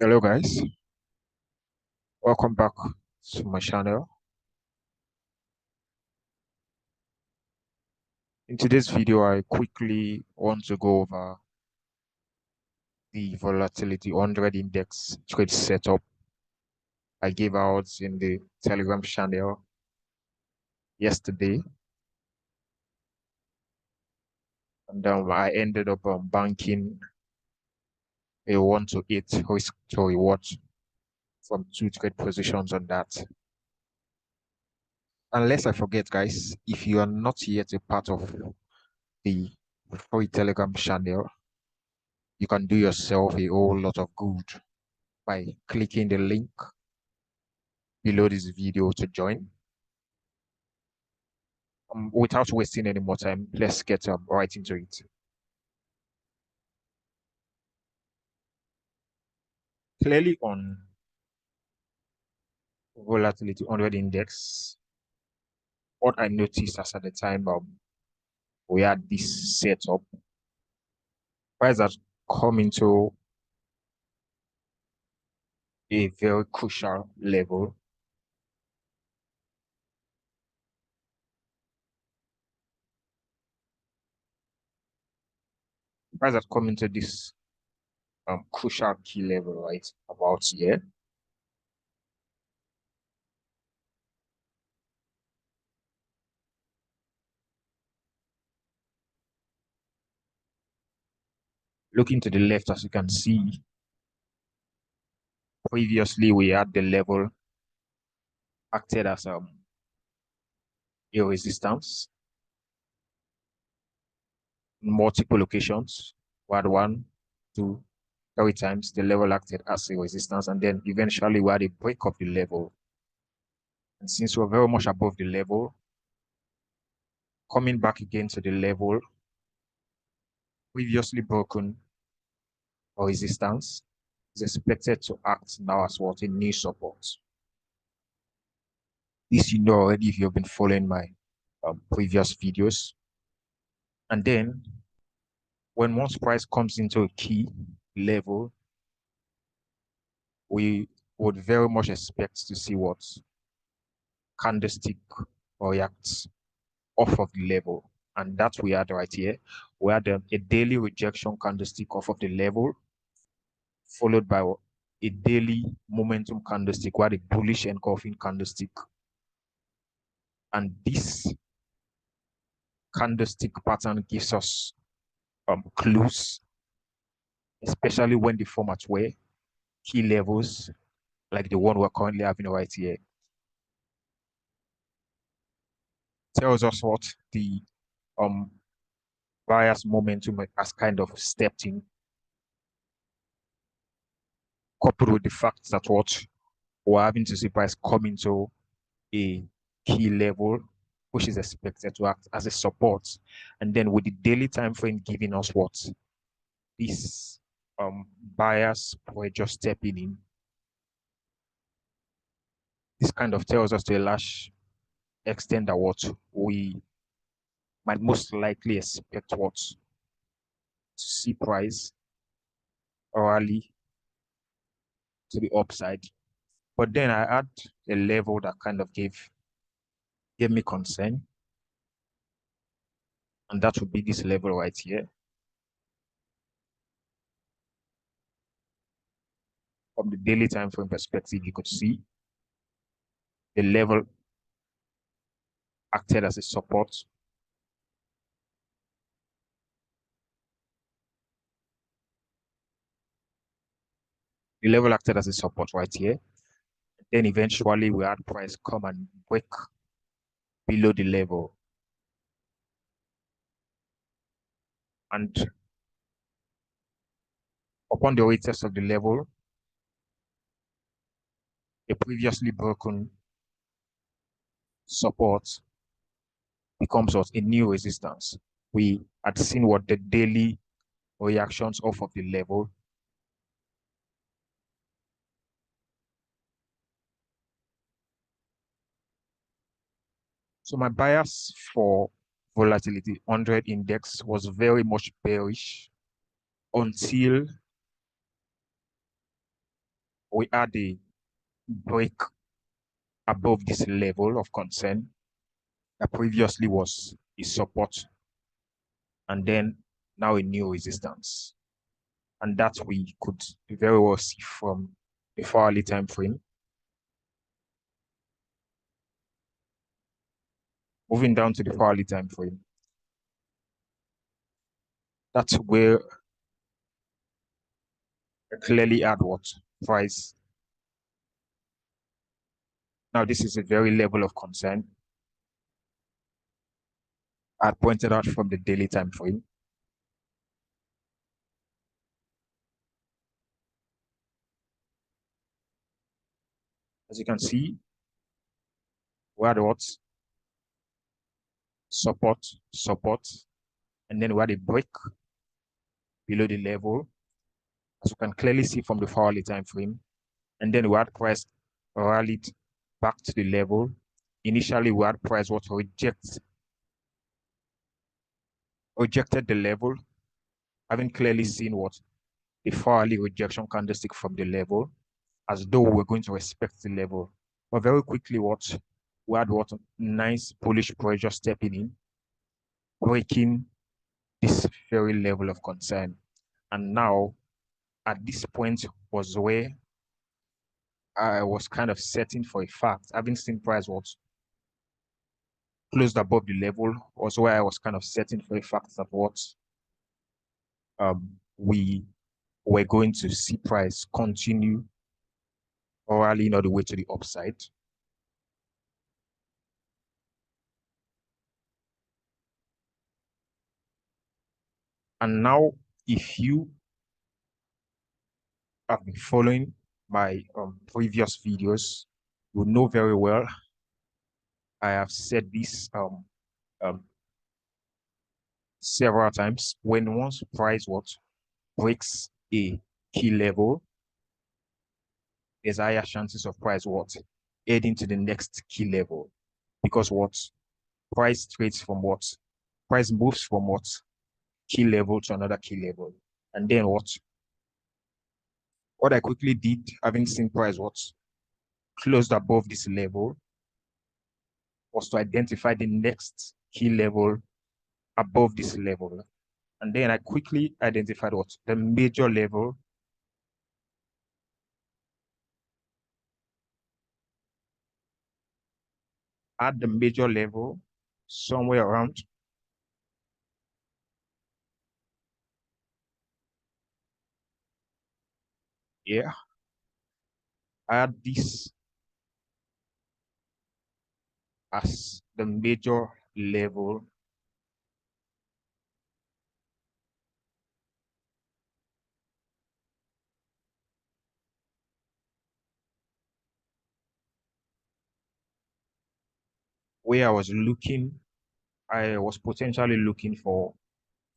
Hello guys, welcome back to my channel. In today's video, I quickly want to go over the volatility 100 index trade setup I gave out in the Telegram channel yesterday, and I ended up banking a 1 to 8 risk to reward from 2 trade positions on that. Unless I forget, guys, if you are not yet a part of the free Telegram channel, you can do yourself a whole lot of good by clicking the link below this video to join. Without wasting any more time, let's get right into it. Clearly on volatility 100 index, what I noticed as at the time we had this setup, price has come into a very crucial level. Price has come into this crucial key level right about here. Looking to the left, as you can see, previously we had the level acted as a resistance in multiple locations. We had 1, 2, 3 times the level acted as a resistance, and then eventually we had a break of the level. And since we're very much above the level, coming back again to the level previously broken or resistance is expected to act now as what a new support. This you know already if you've been following my previous videos. And then when once price comes into a key level, we would very much expect to see what candlestick reacts off of the level, and that we had right here. We had a daily rejection candlestick off of the level, followed by a daily momentum candlestick. We had a bullish engulfing candlestick, and this candlestick pattern gives us clues, especially when the formats were key levels like the one we're currently having right here. Tells us what the buyer's momentum has kind of stepped in, coupled with the fact that what we're having to see price come into a key level, which is expected to act as a support. And then with the daily time frame giving us what these buyers were just stepping in, this kind of tells us to a large extent that what we might most likely expect what to see price rally to the upside. But then I had a level that kind of gave me concern, and that would be this level right here. From the daily time frame perspective, you could see the level acted as a support. The level acted as a support right here. Then eventually we had price come and break below the level. And upon the retest of the level, a previously broken support becomes what a new resistance. We had seen what the daily reactions off of the level. So my bias for volatility 100 index was very much bearish until we had a break above this level of concern that previously was a support and then now a new resistance. And that we could very well see from the 4-hourly time frame. Moving down to the 4-hourly time frame, that's where I clearly add what price. Now, this is a very level of concern I pointed out from the daily time frame. As you can see, we had what? Support, support, and then we had a break below the level, as you can clearly see from the 4-hourly time frame. And then we had price rallied back to the level. Initially, we had price what rejected the level, having clearly seen what the 4-hourly rejection candlestick from the level, as though we're going to respect the level. But very quickly, we had what nice bullish pressure stepping in, breaking this very level of concern. And now, at this point, was where I was kind of setting for a fact, having seen price what closed above the level, was where I was kind of setting for a fact that what we were going to see price continue rallying all the way to the upside. And now, if you have been following my previous videos, you know very well I have said this um, several times. When once price what breaks a key level, there's higher chances of price what heading to the next key level, because what price trades from what price moves from what key level to another key level. And then what I quickly did, having seen price what closed above this level, was to identify the next key level above this level. And then I quickly identified what the major level at the major level, somewhere around here. I had this as the major level where I was potentially looking for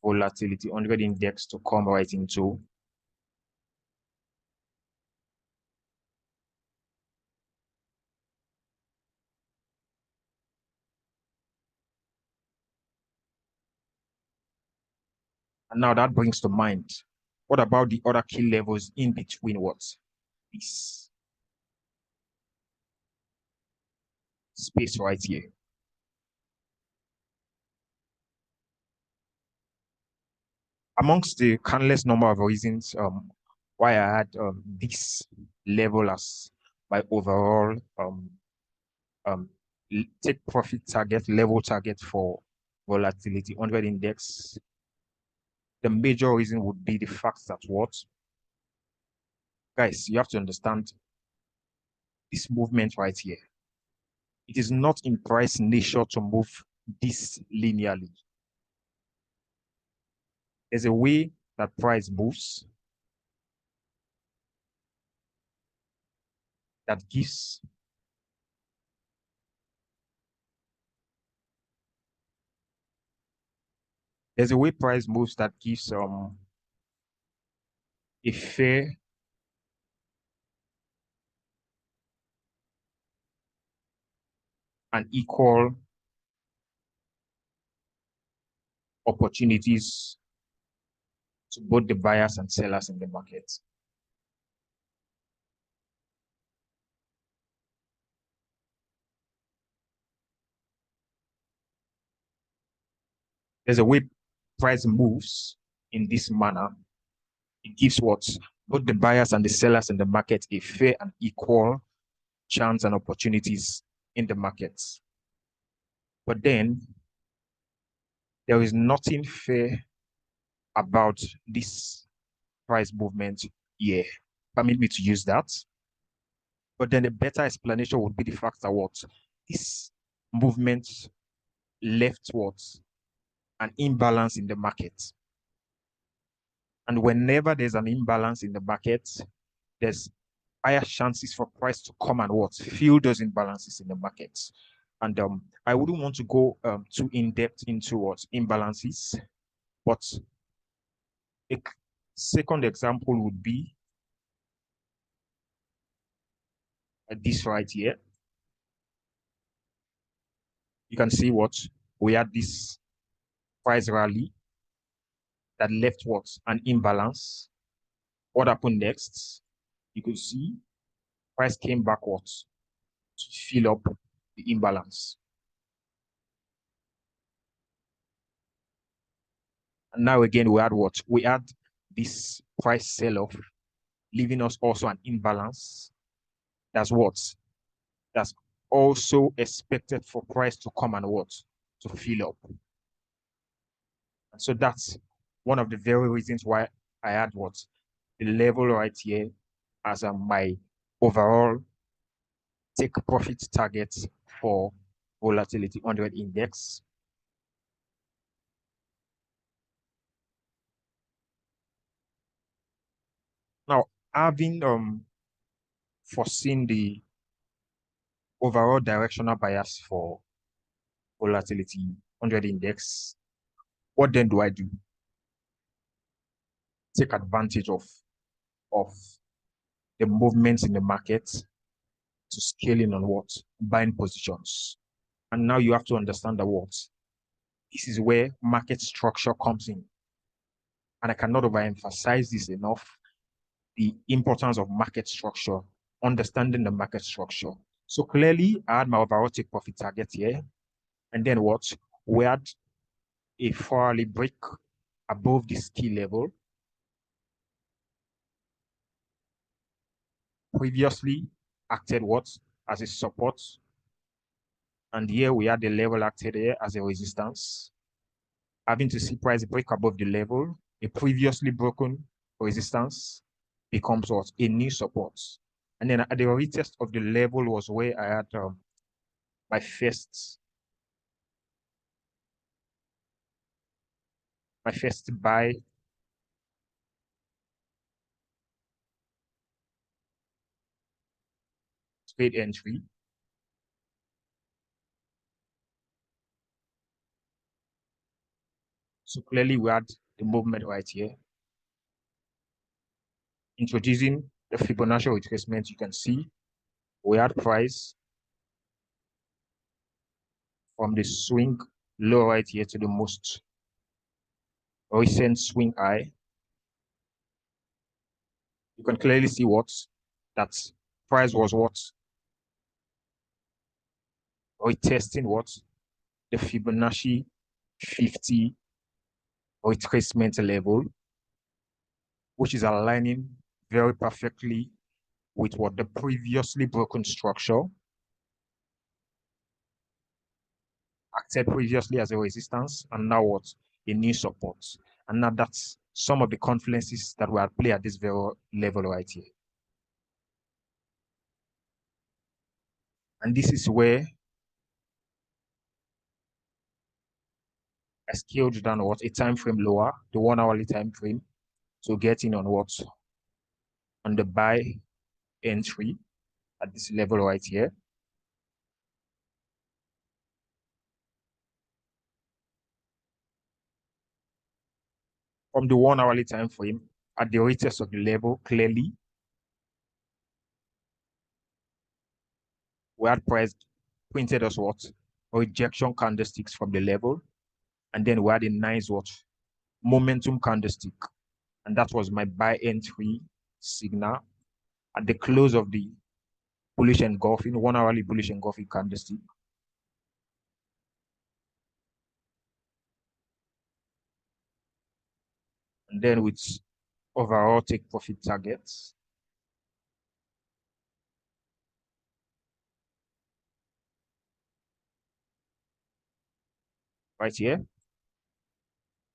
volatility 100 index to come right into. And now that brings to mind, what about the other key levels in between what? This space right here. Amongst the countless number of reasons why I had this level as my overall um, take profit target, level target for volatility 100 index, the major reason would be the fact that what? Guys, you have to understand this movement right here. It is not in price nature to move this linearly. There's a way that price moves that gives there's a way price moves that gives a fair and equal opportunities to both the buyers and sellers in the market. there's a way price moves in this manner. It gives what both the buyers and the sellers in the market a fair and equal chance and opportunities in the markets. But then there is nothing fair about this price movement here. Permit me to use that. But then a better explanation would be the fact that what this movement left what an imbalance in the market. And whenever there's an imbalance in the market, there's higher chances for price to come and what fill those imbalances in the market. And I wouldn't want to go too in depth into what imbalances, but a second example would be this right here. You can see what we had this price rally that left what an imbalance. What happened next? You could see price came backwards to fill up the imbalance. And now again, we had what? We had this price sell-off, leaving us also an imbalance. That's what? That's also expected for price to come and what? To fill up. And so that's one of the very reasons why I had what? The level right here as my overall take profit target for volatility 100 index. Now, having foreseen the overall directional bias for volatility 100 index, what then do I do? Take advantage of the movements in the market to scale in on what? Buying positions. And now you have to understand that what? This is where market structure comes in. And I cannot overemphasize this enough, the importance of market structure, understanding the market structure. So clearly, I had my overall take profit target here. And then what? We had a 4-hourly break above this key level. Previously acted what? As a support. And here we had the level acted here as a resistance. Having to see price break above the level, a previously broken resistance becomes what? A new support. And then at the retest of the level was where I had my first buy trade entry. So clearly we had the movement right here. Introducing the Fibonacci retracement, you can see we had price from the swing low right here to the most recent swing high. You can clearly see what that price was what retesting what the Fibonacci 50 retracement level, which is aligning very perfectly with what the previously broken structure acted previously as a resistance, and now what? A new support. And now that's some of the confluences that were at play at this very level right here. And this is where I scaled down what? A time frame lower, the 1-hourly time frame, to get in on what? On the buy entry at this level right here. From the 1-hourly time frame, at the retest of the level, clearly, we had price printed as what? Rejection candlesticks from the level. And then we had a nice what? Momentum candlestick. And that was my buy entry signal at the close of the bullish engulfing, 1-hourly bullish engulfing candlestick. and then with overall take profit targets. Right here.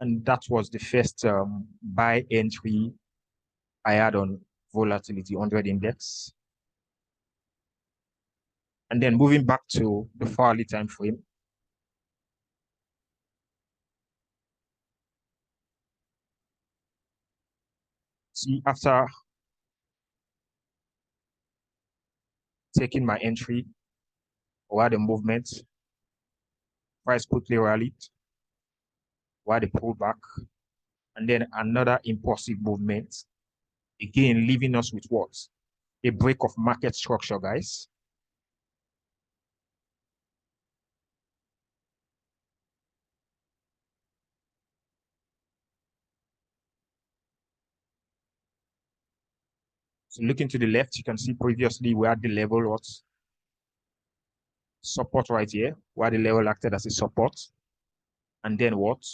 And that was the first buy entry I had on volatility 100 index. And then moving back to the hourly time frame. See, after taking my entry, or the movement, price quickly rallied, while the pullback, and then another impulsive movement, again leaving us with what? A break of market structure, guys. So looking to the left, you can see previously we had the level what? Support right here, where the level acted as a support. And then what?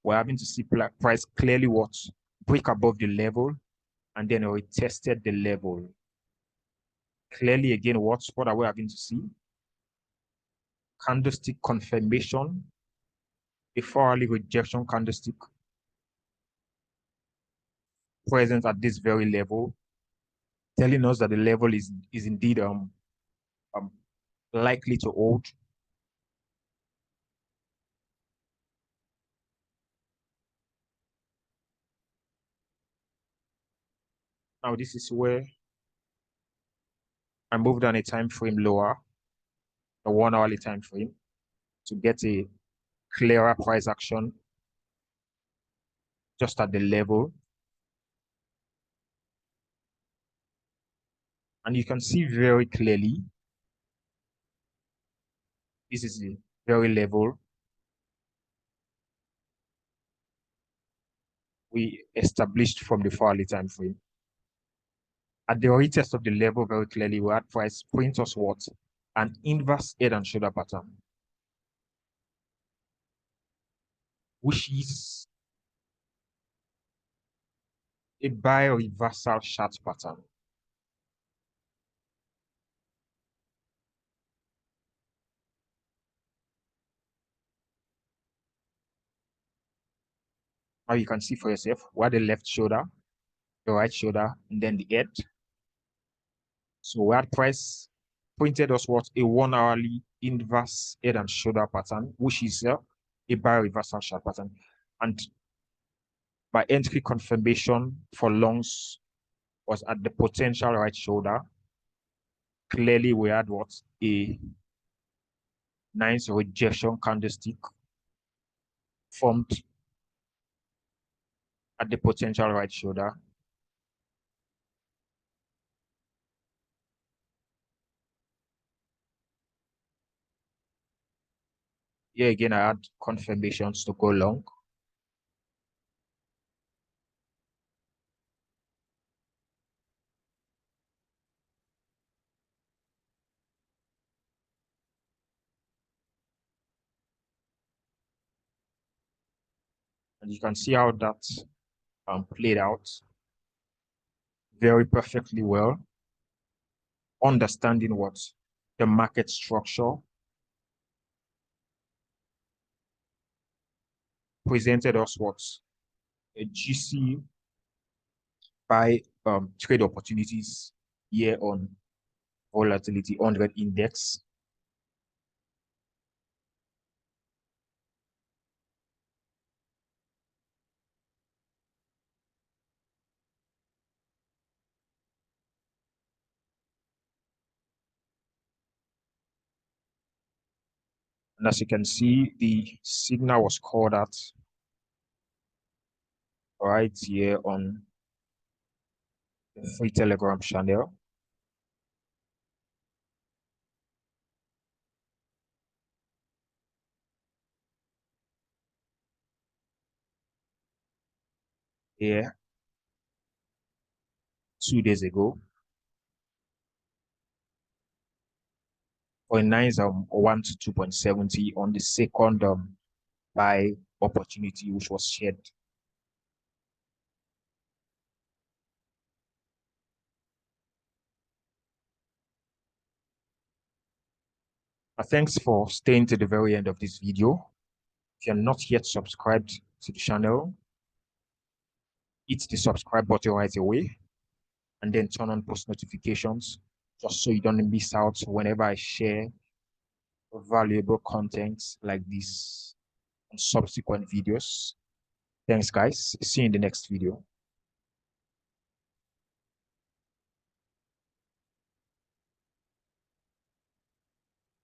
We're having to see price clearly what? Break above the level, and then we tested the level. Clearly again, what are we having to see? Candlestick confirmation, a 4-hourly rejection candlestick present at this very level, telling us that the level is indeed likely to hold. Now this is where I moved on a time frame lower, a 1-hourly time frame, to get a clearer price action just at the level. And you can see very clearly, this is the very level we established from the 4-hourly time frame. At the retest of the level very clearly, we had price print us what? An inverse head and shoulder pattern, which is a buy reversal chart pattern. Now you can see for yourself where the left shoulder, the right shoulder, and then the head. So we had price printed us what? A 1-hourly inverse head and shoulder pattern, which is a buy reversal chart pattern. And my entry confirmation for longs was at the potential right shoulder. Clearly, we had what? A nice rejection candlestick formed at the potential right shoulder. Here again, I had confirmations to go long. And you can see how that played out very perfectly well. Understanding what the market structure presented us what a GC buy trade opportunities here on volatility 100 index. And as you can see, the signal was called out right here on the free Telegram channel. Here 2 days ago for a nice 1 to 2.70 on the second buy opportunity, which was shared. Thanks for staying to the very end of this video. If you're not yet subscribed to the channel, hit the subscribe button right away and then turn on post notifications just so you don't miss out whenever I share valuable content like this on subsequent videos. Thanks, guys. See you in the next video.